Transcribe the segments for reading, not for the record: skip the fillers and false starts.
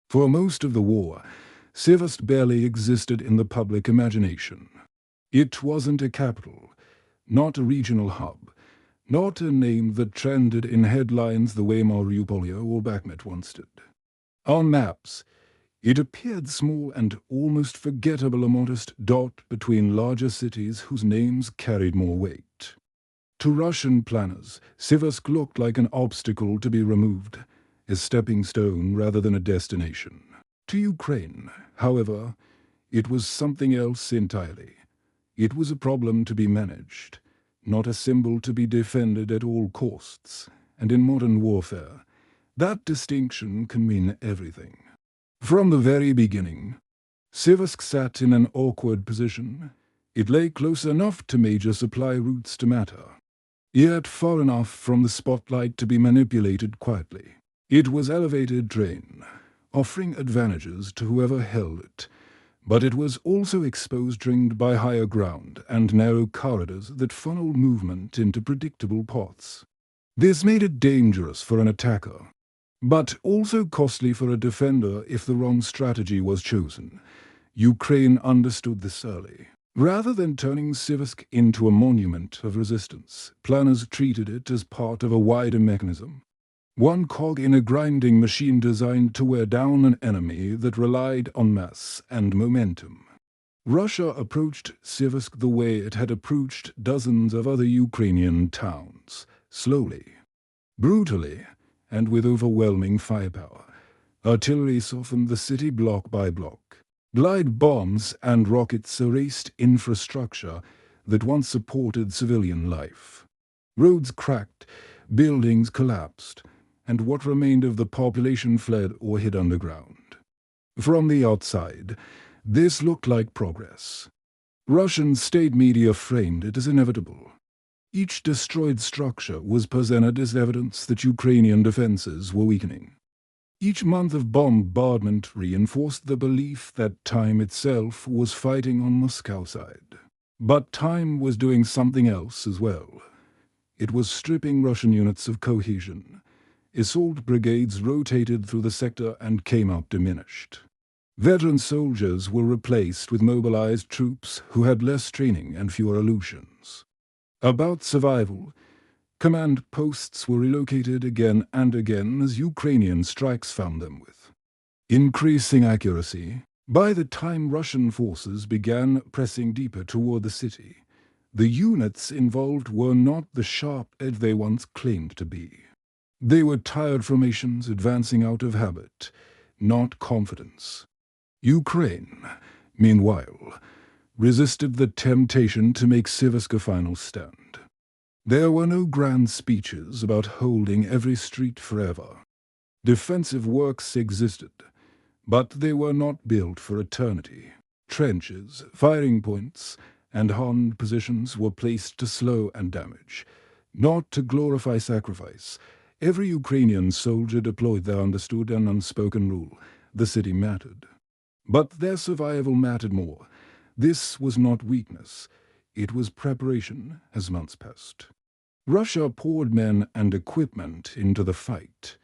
For most of the war, Siversk barely existed in the public imagination. It wasn't a capital, not a regional hub, not a name that trended in headlines the way Mariupol or Bakhmut once did. On maps, it appeared small and almost forgettable, a modest dot between larger cities whose names carried more weight. To Russian planners, Siversk looked like an obstacle to be removed, a stepping stone rather than a destination. To Ukraine, however, it was something else entirely. It was a problem to be managed, not a symbol to be defended at all costs. And in modern warfare, that distinction can mean everything. From the very beginning, Siversk sat in an awkward position. It lay close enough to major supply routes to matter, yet far enough from the spotlight to be manipulated quietly. It was elevated terrain, offering advantages to whoever held it, but it was also exposed, ringed by higher ground and narrow corridors that funneled movement into predictable paths. This made it dangerous for an attacker, but also costly for a defender if the wrong strategy was chosen. Ukraine understood this early. Rather than turning Siversk into a monument of resistance, planners treated it as part of a wider mechanism. One cog in a grinding machine designed to wear down an enemy that relied on mass and momentum. Russia approached Siversk the way it had approached dozens of other Ukrainian towns, slowly, brutally, and with overwhelming firepower. Artillery softened the city block by block. Glide bombs and rockets erased infrastructure that once supported civilian life. Roads cracked, buildings collapsed, and what remained of the population fled or hid underground. From the outside, this looked like progress. Russian state media framed it as inevitable. Each destroyed structure was presented as evidence that Ukrainian defenses were weakening. Each month of bombardment reinforced the belief that time itself was fighting on Moscow's side. But time was doing something else as well. It was stripping Russian units of cohesion. Assault brigades rotated through the sector and came out diminished. Veteran soldiers were replaced with mobilized troops who had less training and fewer illusions. About survival, command posts were relocated again and again as Ukrainian strikes found them with increasing accuracy. By the time Russian forces began pressing deeper toward the city, the units involved were not the sharp edge they once claimed to be. They were tired formations advancing out of habit, not confidence. Ukraine, meanwhile, resisted the temptation to make Siversk a final stand. There were no grand speeches about holding every street forever. Defensive works existed, but they were not built for eternity. Trenches, firing points, and hardened positions were placed to slow and damage, not to glorify sacrifice. Every Ukrainian soldier deployed there understood an unspoken rule: the city mattered. But their survival mattered more. This was not weakness. It was preparation as months passed. Russia poured men and equipment into the fight.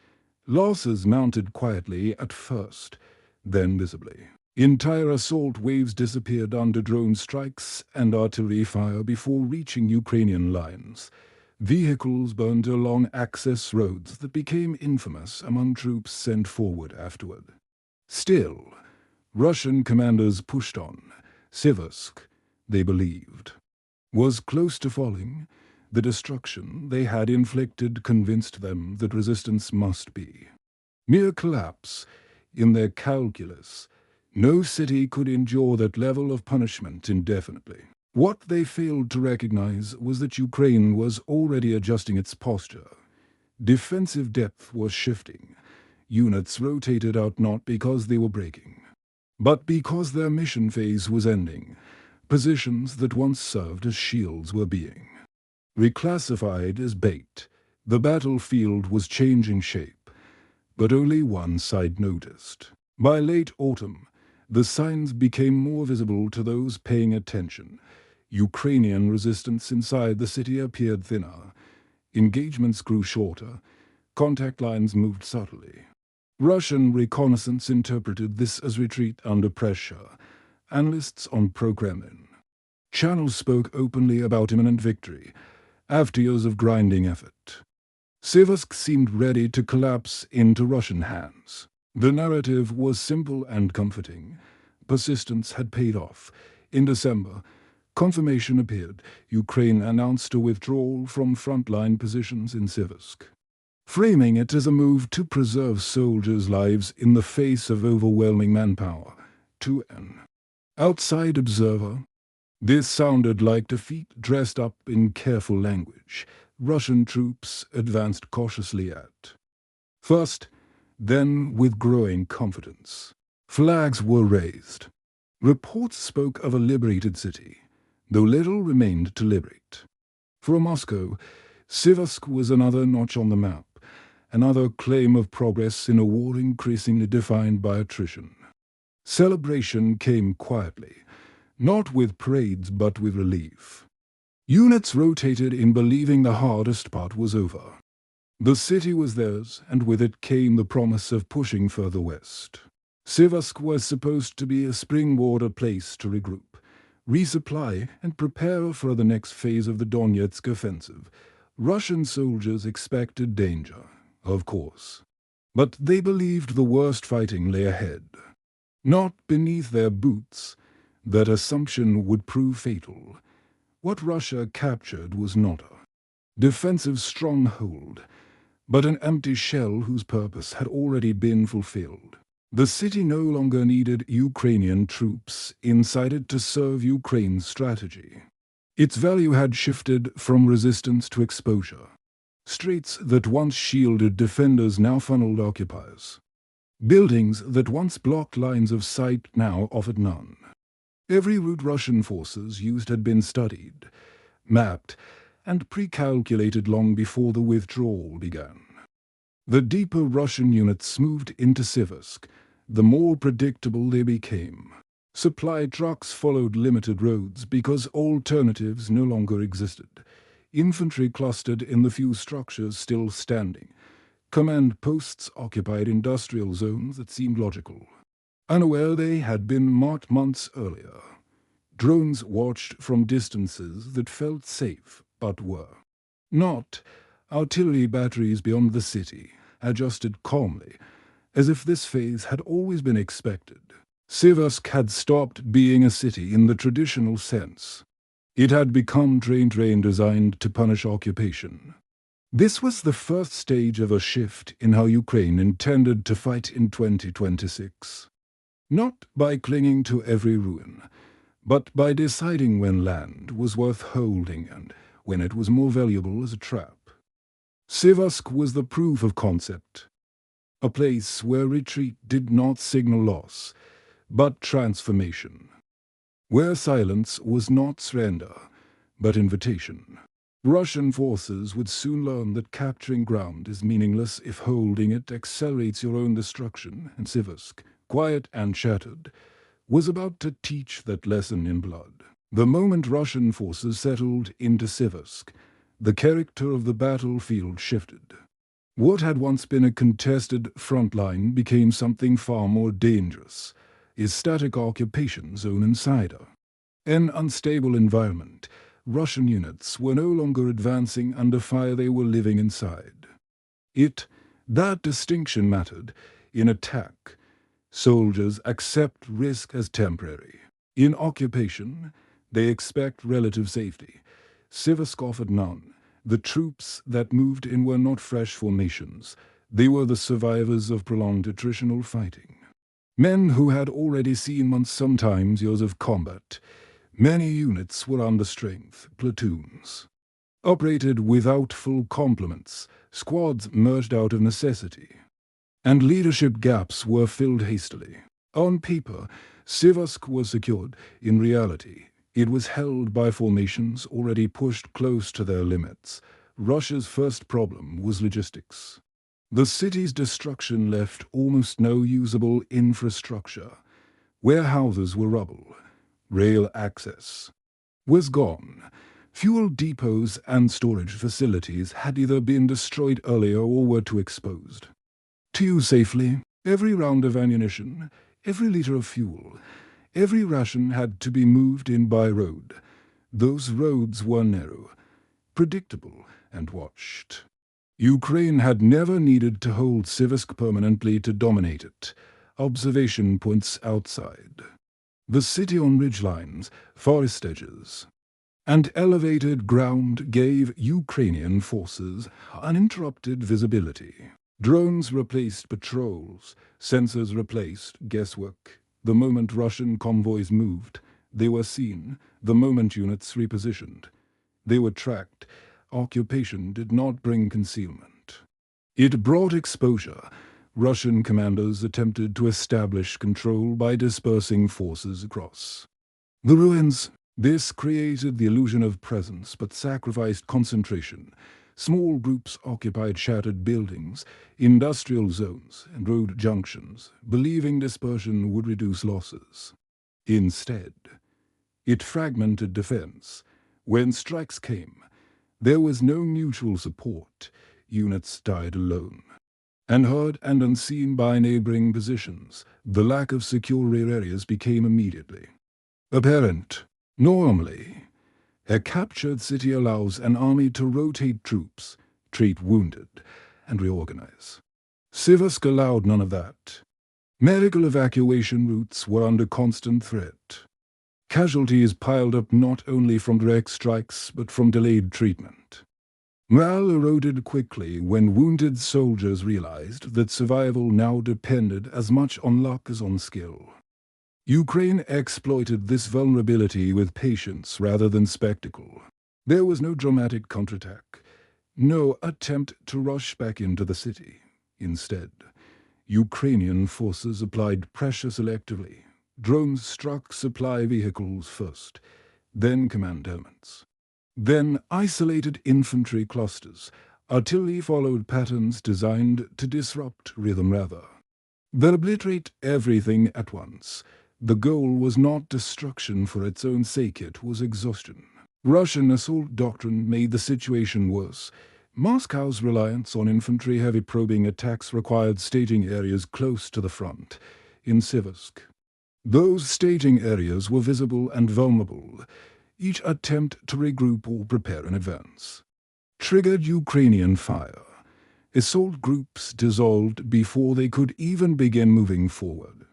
Losses mounted quietly at first, then visibly. Entire assault waves disappeared under drone strikes and artillery fire before reaching Ukrainian lines. Vehicles burned along access roads that became infamous among troops sent forward afterward. Still, Russian commanders pushed on. Siversk, they believed, was close to falling. The destruction they had inflicted convinced them that resistance must be mere collapse. In their calculus, no city could endure that level of punishment indefinitely. What they failed to recognize was that Ukraine was already adjusting its posture. Defensive depth was shifting. Units rotated out not because they were breaking, but because their mission phase was ending. Positions that once served as shields were being reclassified as bait. The battlefield was changing shape, but only one side noticed. By late autumn, the signs became more visible to those paying attention. Ukrainian resistance inside the city appeared thinner. Engagements grew shorter. Contact lines moved subtly. Russian reconnaissance interpreted this as retreat under pressure. Analysts on pro-Kremlin channels spoke openly about imminent victory after years of grinding effort. Siversk seemed ready to collapse into Russian hands. The narrative was simple and comforting. Persistence had paid off. In December, confirmation appeared. Ukraine announced a withdrawal from frontline positions in Siversk, framing it as a move to preserve soldiers' lives in the face of overwhelming manpower. To an outside observer, this sounded like defeat dressed up in careful language. Russian troops advanced cautiously at first, then with growing confidence. Flags were raised. Reports spoke of a liberated city, though little remained to liberate. For Moscow, Siversk was another notch on the map, another claim of progress in a war increasingly defined by attrition. Celebration came quietly, not with parades but with relief. Units rotated in believing the hardest part was over. The city was theirs, and with it came the promise of pushing further west. Siversk was supposed to be a springboard, a place to regroup, resupply, and prepare for the next phase of the Donetsk offensive. Russian soldiers expected danger, of course, but they believed the worst fighting lay ahead. Not beneath their boots. That assumption would prove fatal. What Russia captured was not a defensive stronghold, but an empty shell whose purpose had already been fulfilled. The city no longer needed Ukrainian troops inside it to serve Ukraine's strategy. Its value had shifted from resistance to exposure. Streets that once shielded defenders now funneled occupiers. Buildings that once blocked lines of sight now offered none. Every route Russian forces used had been studied, mapped, and pre-calculated long before the withdrawal began. The deeper Russian units moved into Siversk, the more predictable they became. Supply trucks followed limited roads because alternatives no longer existed. Infantry clustered in the few structures still standing. Command posts occupied industrial zones that seemed logical, unaware they had been marked months earlier. Drones watched from distances that felt safe but were not. Artillery batteries beyond the city adjusted calmly, as if this phase had always been expected. Siversk had stopped being a city in the traditional sense. It had become train designed to punish occupation. This was the first stage of a shift in how Ukraine intended to fight in 2026. Not by clinging to every ruin, but by deciding when land was worth holding and when it was more valuable as a trap. Siversk was the proof of concept, a place where retreat did not signal loss, but transformation, where silence was not surrender, but invitation. Russian forces would soon learn that capturing ground is meaningless if holding it accelerates your own destruction, and Siversk, quiet and shattered, was about to teach that lesson in blood. The moment Russian forces settled into Siversk, the character of the battlefield shifted. What had once been a contested front line became something far more dangerous, a static occupation zone insider. An unstable environment. Russian units were no longer advancing under fire, they were living inside. That distinction mattered. In attack, soldiers accept risk as temporary. In occupation, they expect relative safety. Siversk offered none. The troops that moved in were not fresh formations. They were the survivors of prolonged attritional fighting. Men who had already seen months, sometimes years of combat. Many units were under strength, platoons operated without full complements, squads merged out of necessity, and leadership gaps were filled hastily. On paper, Siversk was secured. In reality, it was held by formations already pushed close to their limits. Russia's first problem was logistics. The city's destruction left almost no usable infrastructure. Warehouses were rubble. Rail access was gone. Fuel depots and storage facilities had either been destroyed earlier or were too exposed to use safely. Every round of ammunition, every liter of fuel, every ration had to be moved in by road. Those roads were narrow, predictable, and watched. Ukraine had never needed to hold Siversk permanently to dominate it. Observation points outside. The city on ridgelines, forest edges, and elevated ground gave Ukrainian forces uninterrupted visibility. Drones replaced patrols, sensors replaced guesswork. The moment Russian convoys moved, they were seen. The moment units repositioned, they were tracked. Occupation did not bring concealment. It brought exposure. Russian commanders attempted to establish control by dispersing forces across the ruins. This created the illusion of presence but sacrificed concentration. Small groups occupied shattered buildings, industrial zones, and road junctions, believing dispersion would reduce losses. Instead, it fragmented defense. When strikes came, there was no mutual support. Units died alone. Unheard and unseen by neighboring positions, the lack of secure rear areas became immediately apparent. Normally, a captured city allows an army to rotate troops, treat wounded, and reorganize. Siversk allowed none of that. Medical evacuation routes were under constant threat. Casualties piled up not only from direct strikes but from delayed treatment. Morale eroded quickly when wounded soldiers realized that survival now depended as much on luck as on skill. Ukraine exploited this vulnerability with patience rather than spectacle. There was no dramatic counterattack, no attempt to rush back into the city. Instead, Ukrainian forces applied pressure selectively. Drones struck supply vehicles first, then command elements. Then isolated infantry clusters. Artillery followed patterns designed to disrupt rhythm rather than obliterate everything at once. The goal was not destruction for its own sake, it was exhaustion. Russian assault doctrine made the situation worse. Moscow's reliance on infantry-heavy probing attacks required staging areas close to the front, in Siversk. Those staging areas were visible and vulnerable. Each attempt to regroup or prepare in advance triggered Ukrainian fire. Assault groups dissolved before they could even begin moving forward.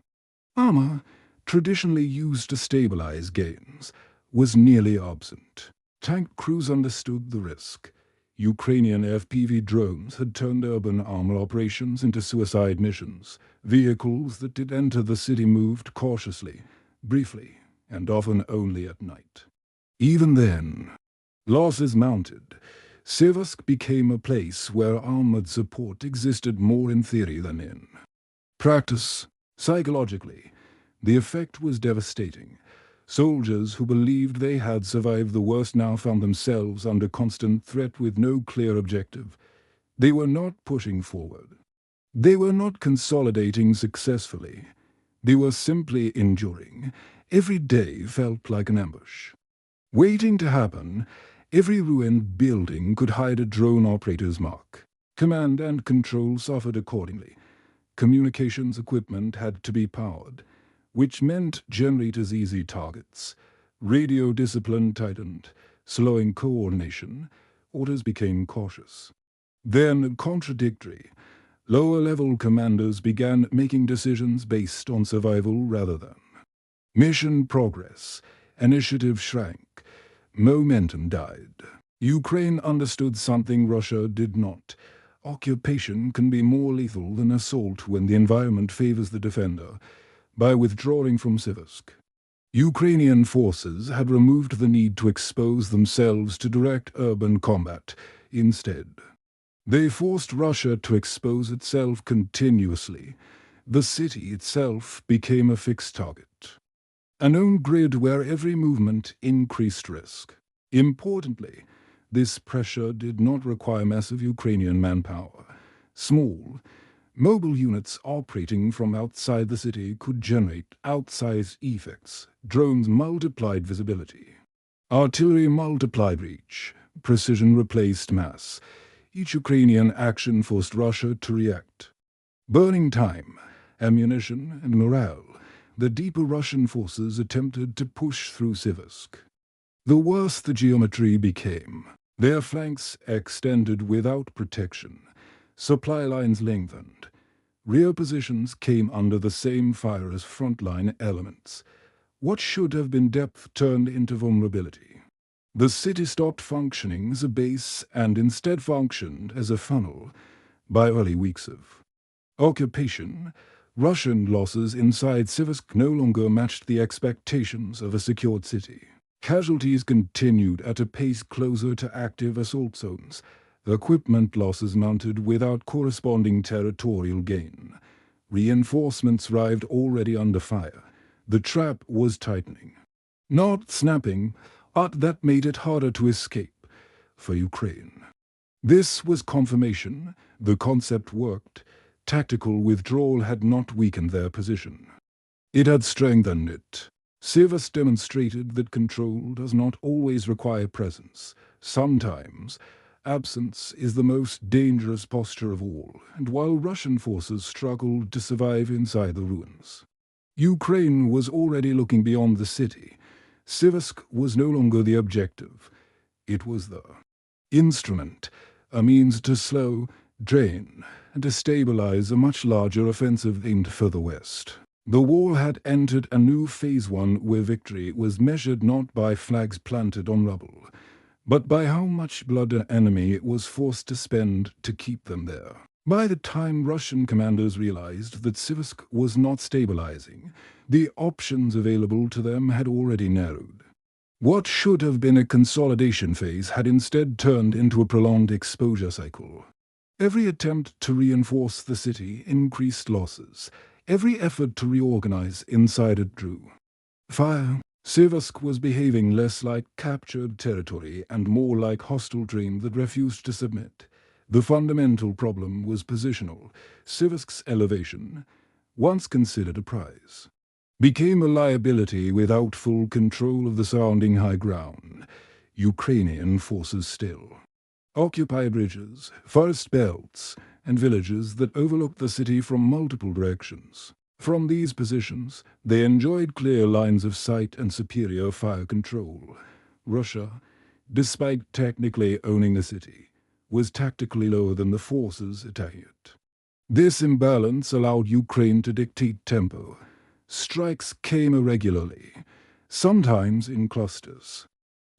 Armor, traditionally used to stabilize gains, was nearly absent. Tank crews understood the risk. Ukrainian FPV drones had turned urban armor operations into suicide missions. Vehicles that did enter the city moved cautiously, briefly, and often only at night. Even then, losses mounted. Siversk became a place where armored support existed more in theory than in practice. Psychologically, the effect was devastating. Soldiers who believed they had survived the worst now found themselves under constant threat with no clear objective. They were not pushing forward. They were not consolidating successfully. They were simply enduring. Every day felt like an ambush waiting to happen. Every ruined building could hide a drone operator's mark. Command and control suffered accordingly. Communications equipment had to be powered, which meant generators easy targets. Radio discipline tightened, slowing coordination. Orders became cautious. Then contradictory. Lower-level commanders began making decisions based on survival rather than mission progress. Initiative shrank. Momentum died. Ukraine understood something Russia did not. Occupation can be more lethal than assault when the environment favors the defender. By withdrawing from Siversk, Ukrainian forces had removed the need to expose themselves to direct urban combat. Instead, they forced Russia to expose itself continuously. The city itself became a fixed target, a known grid where every movement increased risk. Importantly, this pressure did not require massive Ukrainian manpower. Small, mobile units operating from outside the city could generate outsized effects. Drones multiplied visibility. Artillery multiplied reach. Precision replaced mass. Each Ukrainian action forced Russia to react, burning time, ammunition, and morale, the deeper Russian forces attempted to push through Siversk. The worse the geometry became. Their flanks extended without protection. Supply lines lengthened. Rear positions came under the same fire as frontline elements. What should have been depth turned into vulnerability. The city stopped functioning as a base and instead functioned as a funnel. By early weeks of occupation, Russian losses inside Siversk no longer matched the expectations of a secured city. Casualties continued at a pace closer to active assault zones. Equipment losses mounted without corresponding territorial gain. Reinforcements arrived already under fire. The trap was tightening. Not snapping, but that made it harder to escape for Ukraine. This was confirmation. The concept worked. Tactical withdrawal had not weakened their position. It had strengthened it. Siversk demonstrated that control does not always require presence. Sometimes, absence is the most dangerous posture of all, and while Russian forces struggled to survive inside the ruins, Ukraine was already looking beyond the city. Siversk was no longer the objective. It was the instrument, a means to slow, drain, and to stabilize a much larger offensive aimed further west. The war had entered a new phase one where victory was measured not by flags planted on rubble, but by how much blood an enemy was forced to spend to keep them there. By the time Russian commanders realized that Siversk was not stabilizing, the options available to them had already narrowed. What should have been a consolidation phase had instead turned into a prolonged exposure cycle. Every attempt to reinforce the city increased losses. Every effort to reorganize inside it drew fire. Siversk was behaving less like captured territory and more like hostile terrain that refused to submit. The fundamental problem was positional. Siversk's elevation, once considered a prize, became a liability without full control of the surrounding high ground. Ukrainian forces still occupied ridges, forest belts, and villages that overlooked the city from multiple directions. From these positions, they enjoyed clear lines of sight and superior fire control. Russia, despite technically owning the city, was tactically lower than the forces attacking it. This imbalance allowed Ukraine to dictate tempo. Strikes came irregularly, sometimes in clusters,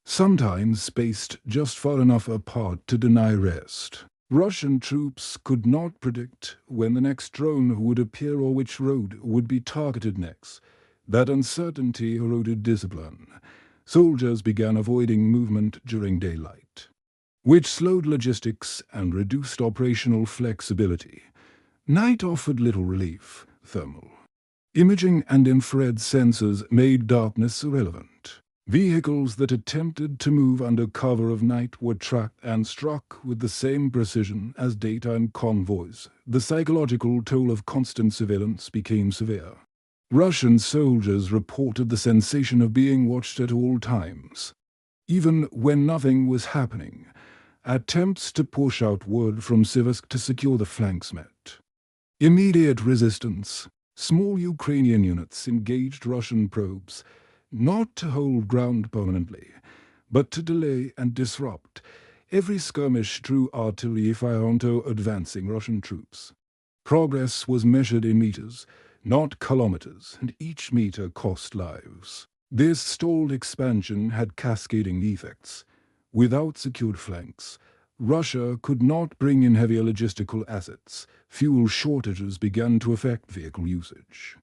sometimes spaced just far enough apart to deny rest. Russian troops could not predict when the next drone would appear or which road would be targeted next. That uncertainty eroded discipline. Soldiers began avoiding movement during daylight, which slowed logistics and reduced operational flexibility. Night offered little relief. Thermal imaging and infrared sensors made darkness irrelevant. Vehicles that attempted to move under cover of night were tracked and struck with the same precision as daytime convoys. The psychological toll of constant surveillance became severe. Russian soldiers reported the sensation of being watched at all times. Even when nothing was happening, attempts to push outward from Siversk to secure the flanks met immediate resistance. Small Ukrainian units engaged Russian probes, not to hold ground permanently, but to delay and disrupt. Every skirmish drew artillery fire onto advancing Russian troops. Progress was measured in meters, not kilometers, and each meter cost lives. This stalled expansion had cascading effects. Without secured flanks, Russia could not bring in heavier logistical assets. Fuel shortages began to affect vehicle usage.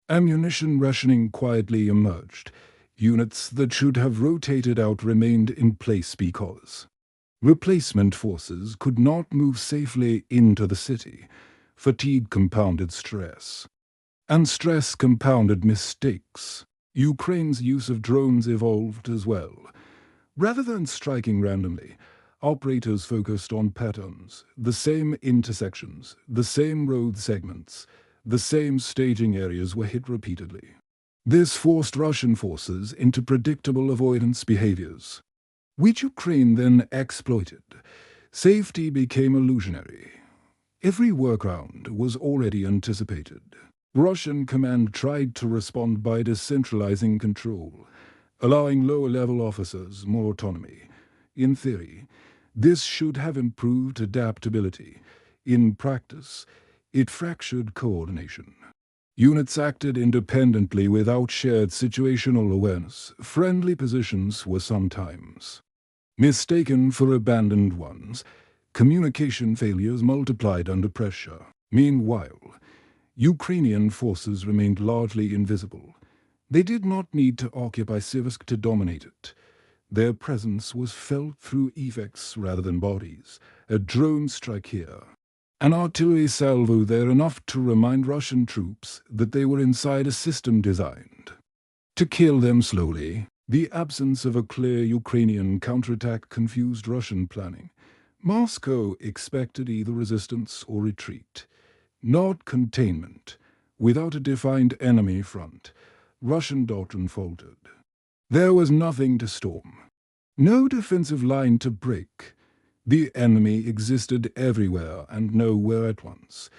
Ammunition rationing quietly emerged. Units that should have rotated out remained in place because replacement forces could not move safely into the city. Fatigue compounded stress, and stress compounded mistakes. Ukraine's use of drones evolved as well. Rather than striking randomly, operators focused on patterns, the same intersections, the same road segments, the same staging areas were hit repeatedly. This forced Russian forces into predictable avoidance behaviors, which Ukraine then exploited. Safety became illusionary. Every workaround was already anticipated. Russian command tried to respond by decentralizing control, allowing lower-level officers more autonomy. In theory, this should have improved adaptability. In practice, it fractured coordination. Units acted independently without shared situational awareness. Friendly positions were sometimes mistaken for abandoned ones. Communication failures multiplied under pressure. Meanwhile, Ukrainian forces remained largely invisible. They did not need to occupy Siversk to dominate it. Their presence was felt through effects rather than bodies. A drone strike here, an artillery salvo there, enough to remind Russian troops that they were inside a system designed to kill them slowly. The absence of a clear Ukrainian counterattack confused Russian planning. Moscow expected either resistance or retreat, not containment. Without a defined enemy front, Russian doctrine faltered. There was nothing to storm, no defensive line to break. The enemy existed everywhere and nowhere at once.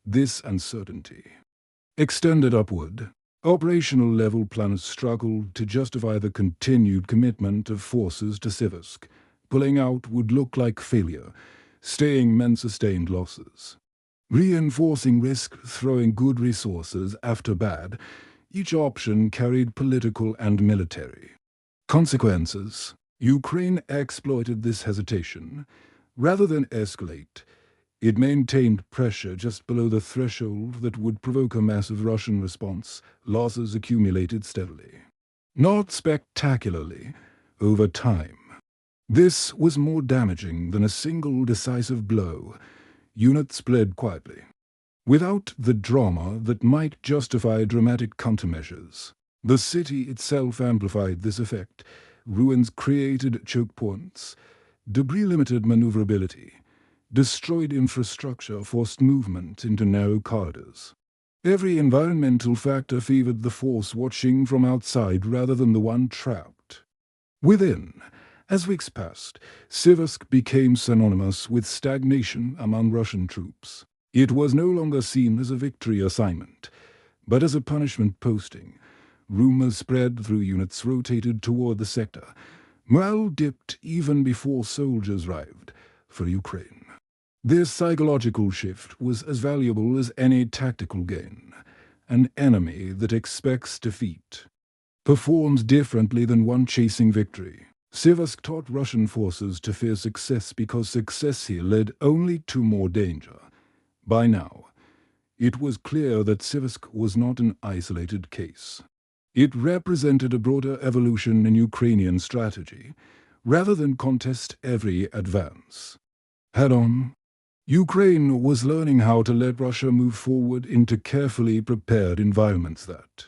This uncertainty extended upward. Operational-level planners struggled to justify the continued commitment of forces to Siversk. Pulling out would look like failure. Staying meant sustained losses. Reinforcing risk, throwing good resources after bad. Each option carried political and military consequences. Ukraine exploited this hesitation. Rather than escalate, it maintained pressure just below the threshold that would provoke a massive Russian response. Losses accumulated steadily, not spectacularly, over time. This was more damaging than a single decisive blow. Units fled quietly, without the drama that might justify dramatic countermeasures. The city itself amplified this effect. Ruins created choke points. Debris limited maneuverability. Destroyed infrastructure forced movement into narrow corridors. Every environmental factor favored the force watching from outside rather than the one trapped within. As weeks passed, Siversk became synonymous with stagnation among Russian troops. It was no longer seen as a victory assignment, but as a punishment posting. Rumors spread through units rotated toward the sector. Morale dipped even before soldiers arrived for Ukraine. This psychological shift was as valuable as any tactical gain. An enemy that expects defeat performs differently than one chasing victory. Siversk taught Russian forces to fear success because success here led only to more danger. By now, it was clear that Siversk was not an isolated case. It represented a broader evolution in Ukrainian strategy, rather than contest every advance head-on. Ukraine was learning how to let Russia move forward into carefully prepared environments that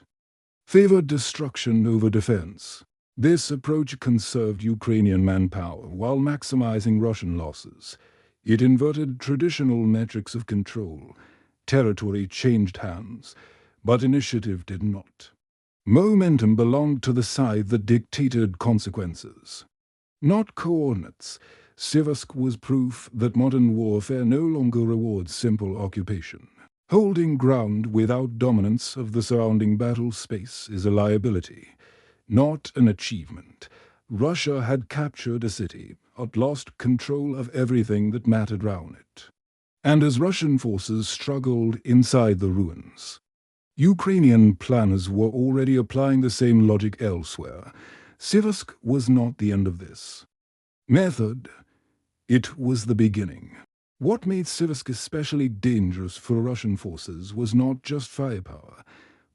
favored destruction over defense. This approach conserved Ukrainian manpower while maximizing Russian losses. It inverted traditional metrics of control. Territory changed hands, but initiative did not. Momentum belonged to the side that dictated consequences, not coordinates. Siversk was proof that modern warfare no longer rewards simple occupation. Holding ground without dominance of the surrounding battle space is a liability, not an achievement. Russia had captured a city, but lost control of everything that mattered around it. And as Russian forces struggled inside the ruins, Ukrainian planners were already applying the same logic elsewhere. Siversk was not the end of this method. It was the beginning. What made Siversk especially dangerous for Russian forces was not just firepower,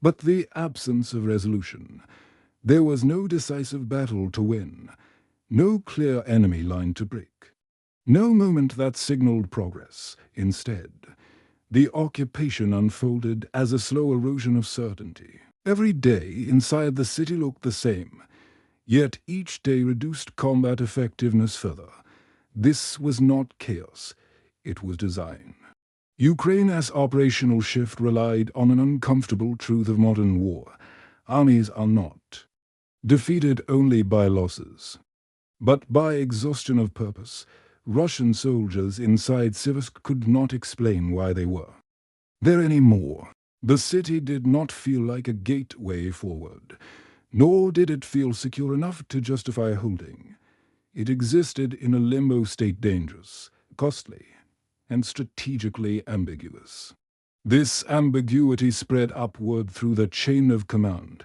but the absence of resolution. There was no decisive battle to win, no clear enemy line to break, no moment that signaled progress. Instead, the occupation unfolded as a slow erosion of certainty. Every day inside the city looked the same, yet each day reduced combat effectiveness further. This was not chaos, it was design. Ukraine's operational shift relied on an uncomfortable truth of modern war. Armies are not defeated only by losses, but by exhaustion of purpose. Russian soldiers inside Siversk could not explain why they were there anymore. The city did not feel like a gateway forward, nor did it feel secure enough to justify holding. It existed in a limbo state, dangerous, costly, and strategically ambiguous. This ambiguity spread upward through the chain of command.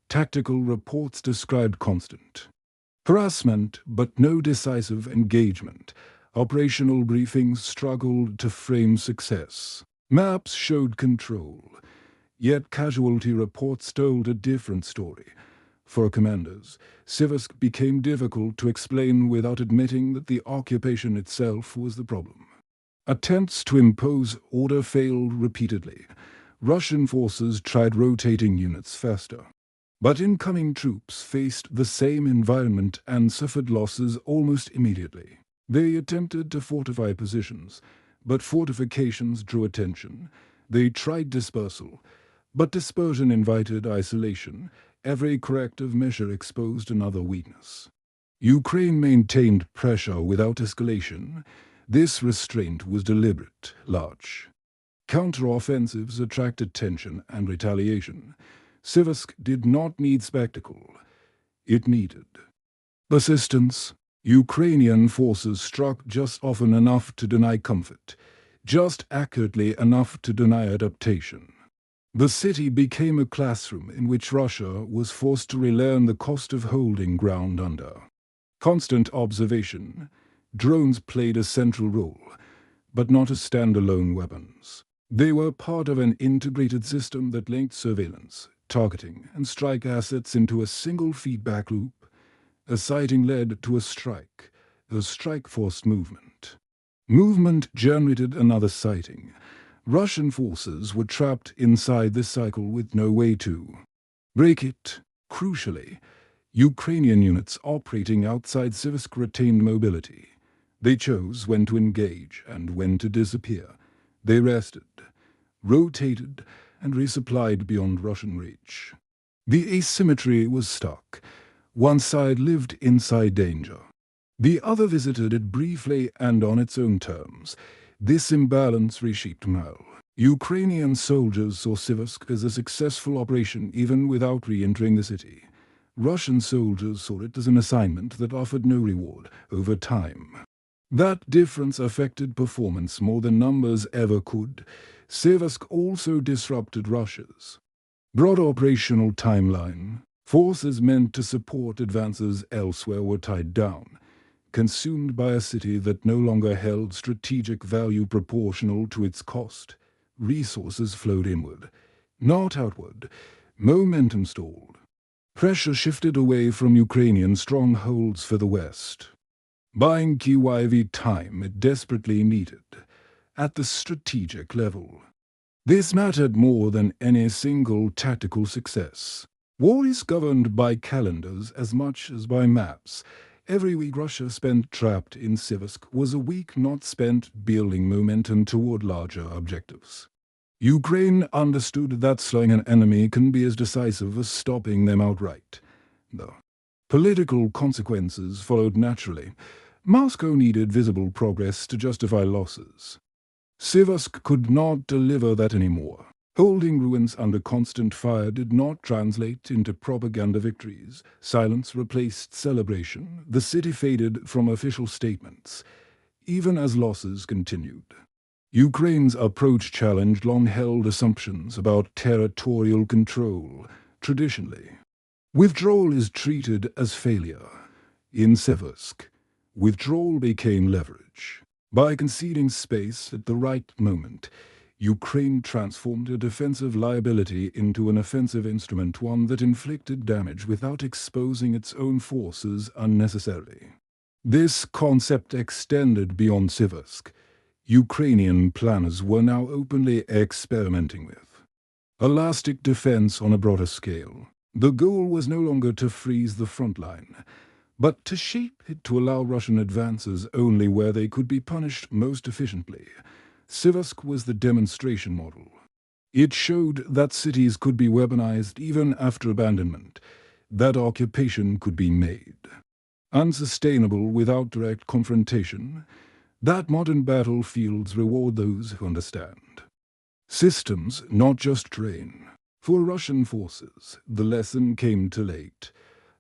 Tactical reports described constant harassment, but no decisive engagement. Operational briefings struggled to frame success. Maps showed control, yet casualty reports told a different story. For commanders, Siversk became difficult to explain without admitting that the occupation itself was the problem. Attempts to impose order failed repeatedly. Russian forces tried rotating units faster. But incoming troops faced the same environment and suffered losses almost immediately. They attempted to fortify positions, but fortifications drew attention. They tried dispersal, but dispersion invited isolation. Every corrective measure exposed another weakness. Ukraine maintained pressure without escalation. This restraint was deliberate, large. Counter-offensives attracted tension and retaliation. Siversk did not need spectacle. It needed persistence. Ukrainian forces struck just often enough to deny comfort, just accurately enough to deny adaptation. The city became a classroom in which Russia was forced to relearn the cost of holding ground under constant observation. Drones played a central role, but not as standalone weapons. They were part of an integrated system that linked surveillance, targeting, and strike assets into a single feedback loop. A sighting led to a strike forced movement. Movement generated another sighting. Russian forces were trapped inside this cycle with no way to break it. Crucially, Ukrainian units operating outside Siversk retained mobility. They chose when to engage and when to disappear. They rested, rotated, and resupplied beyond Russian reach. The asymmetry was stuck. One side lived inside danger. The other visited it briefly and on its own terms. This imbalance reshaped morale. Ukrainian soldiers saw Siversk as a successful operation even without re-entering the city. Russian soldiers saw it as an assignment that offered no reward over time. That difference affected performance more than numbers ever could. Siversk also disrupted Russia's broad operational timeline. Forces meant to support advances elsewhere were tied down, consumed by a city that no longer held strategic value proportional to its cost. Resources flowed inward, not outward. Momentum stalled. Pressure shifted away from Ukrainian strongholds for the West, buying Kyiv time it desperately needed, at the strategic level. This mattered more than any single tactical success. War is governed by calendars as much as by maps. Every week Russia spent trapped in Siversk was a week not spent building momentum toward larger objectives. Ukraine understood that slowing an enemy can be as decisive as stopping them outright. The political consequences followed naturally. Moscow needed visible progress to justify losses. Siversk could not deliver that anymore. Holding ruins under constant fire did not translate into propaganda victories. Silence replaced celebration. The city faded from official statements, even as losses continued. Ukraine's approach challenged long-held assumptions about territorial control. Traditionally, withdrawal is treated as failure. In Siversk, withdrawal became leverage. By conceding space at the right moment, Ukraine transformed a defensive liability into an offensive instrument, one that inflicted damage without exposing its own forces unnecessarily. This concept extended beyond Siversk. Ukrainian planners were now openly experimenting with elastic defense on a broader scale. The goal was no longer to freeze the front line, but to shape it to allow Russian advances only where they could be punished most efficiently. Siversk was the demonstration model. It showed that cities could be weaponized even after abandonment, that occupation could be made unsustainable without direct confrontation, that modern battlefields reward those who understand. Systems, not just terrain. For Russian forces, the lesson came too late.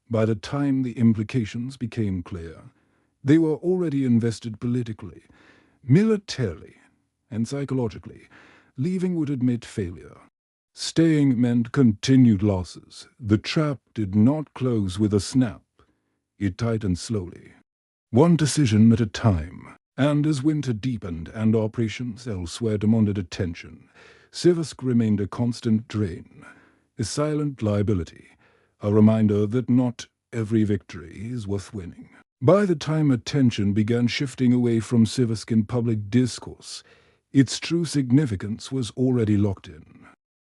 By the time the implications became clear, they were already invested politically, militarily, and psychologically. Leaving would admit failure. Staying meant continued losses. The trap did not close with a snap. It tightened slowly, one decision at a time. And as winter deepened and operations elsewhere demanded attention, Siversk remained a constant drain, a silent liability, a reminder that not every victory is worth winning. By the time attention began shifting away from Siversk in public discourse, its true significance was already locked in.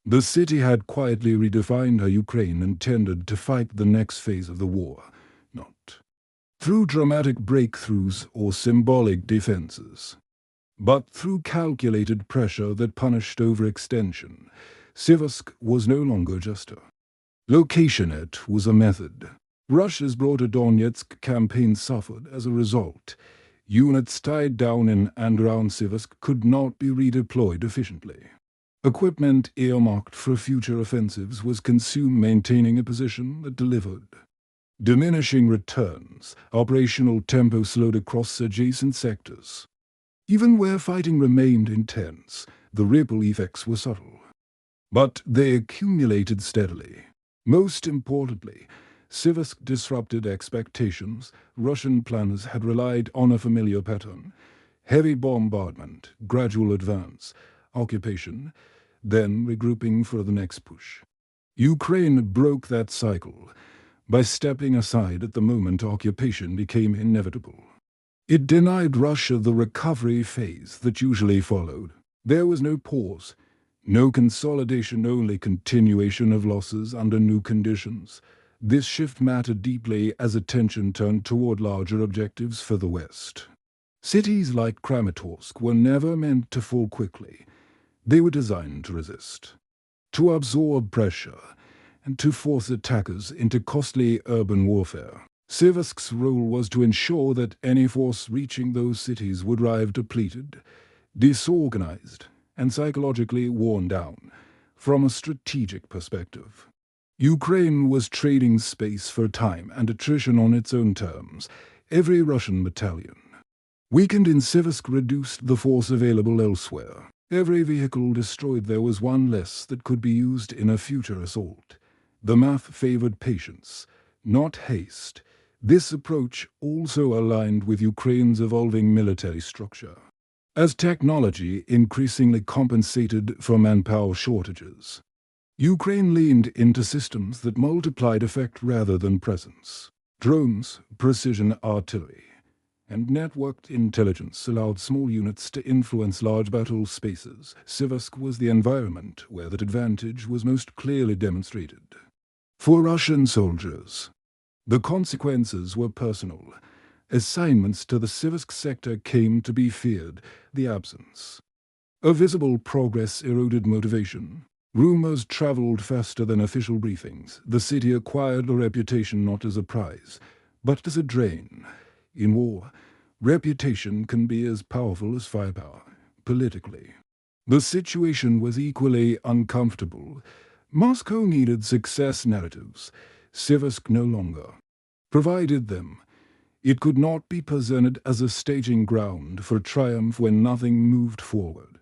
The city had quietly redefined how Ukraine intended to fight the next phase of the war, not through dramatic breakthroughs or symbolic defenses, but through calculated pressure that punished overextension. Siversk was no longer just a location, it was a method. Russia's broader Donetsk campaign suffered as a result. Units tied down in and around Siversk could not be redeployed efficiently. Equipment earmarked for future offensives was consumed maintaining a position that delivered. Diminishing returns, operational tempo slowed across adjacent sectors. Even where fighting remained intense, the ripple effects were subtle. But they accumulated steadily. Most importantly, Siversk disrupted expectations. Russian planners had relied on a familiar pattern: heavy bombardment, gradual advance, occupation, then regrouping for the next push. Ukraine broke that cycle by stepping aside at the moment occupation became inevitable. It denied Russia the recovery phase that usually followed. There was no pause, no consolidation, only continuation of losses under new conditions. This shift mattered deeply as attention turned toward larger objectives for the West. Cities like Kramatorsk were never meant to fall quickly. They were designed to resist, to absorb pressure, and to force attackers into costly urban warfare. Siversk's role was to ensure that any force reaching those cities would arrive depleted, disorganized, and psychologically worn down. From a strategic perspective, Ukraine was trading space for time and attrition on its own terms. Every Russian battalion weakened in Siversk reduced the force available elsewhere. Every vehicle destroyed there was one less that could be used in a future assault. The math favored patience, not haste. This approach also aligned with Ukraine's evolving military structure, as technology increasingly compensated for manpower shortages. Ukraine leaned into systems that multiplied effect rather than presence. Drones, precision artillery, and networked intelligence allowed small units to influence large battle spaces. Siversk was the environment where that advantage was most clearly demonstrated. For Russian soldiers, the consequences were personal. Assignments to the Siversk sector came to be feared. The absence of visible progress eroded motivation. Rumors traveled faster than official briefings. The city acquired a reputation not as a prize, but as a drain. In war, reputation can be as powerful as firepower, politically. The situation was equally uncomfortable. Moscow needed success narratives. Siversk no longer provided them. It could not be presented as a staging ground for triumph when nothing moved forward.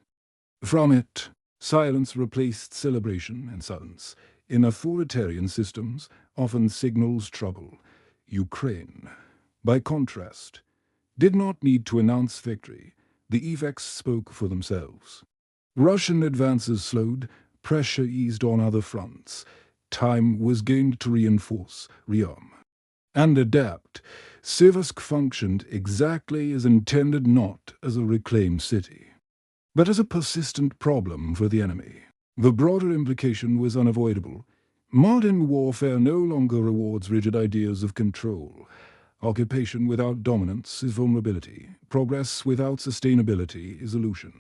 From it, silence replaced celebration, and silence, in authoritarian systems, often signals trouble. Ukraine, by contrast, did not need to announce victory. The effects spoke for themselves. Russian advances slowed, pressure eased on other fronts. Time was gained to reinforce, rearm, and adapt. Siversk functioned exactly as intended, not as a reclaimed city, but as a persistent problem for the enemy. The broader implication was unavoidable. Modern warfare no longer rewards rigid ideas of control. Occupation without dominance is vulnerability. Progress without sustainability is illusion.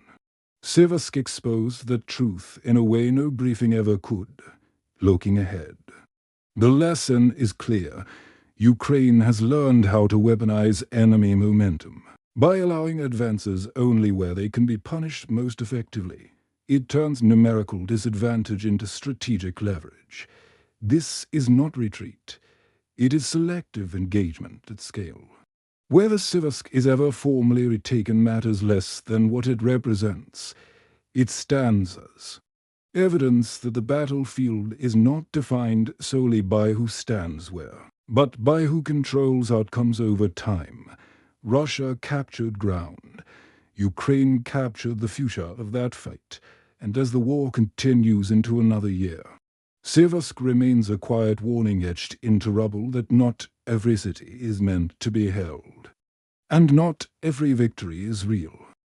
Siversk exposed the truth in a way no briefing ever could. Looking ahead, the lesson is clear. Ukraine has learned how to weaponize enemy momentum by allowing advances only where they can be punished most effectively. It turns numerical disadvantage into strategic leverage. This is not retreat. It is selective engagement at scale. Whether Siversk is ever formally retaken matters less than what it represents. It stands as evidence that the battlefield is not defined solely by who stands where, but by who controls outcomes over time. Russia captured ground. Ukraine captured the future of that fight, and as the war continues into another year, Siversk remains a quiet warning etched into rubble that not every city is meant to be held. And not every victory is real.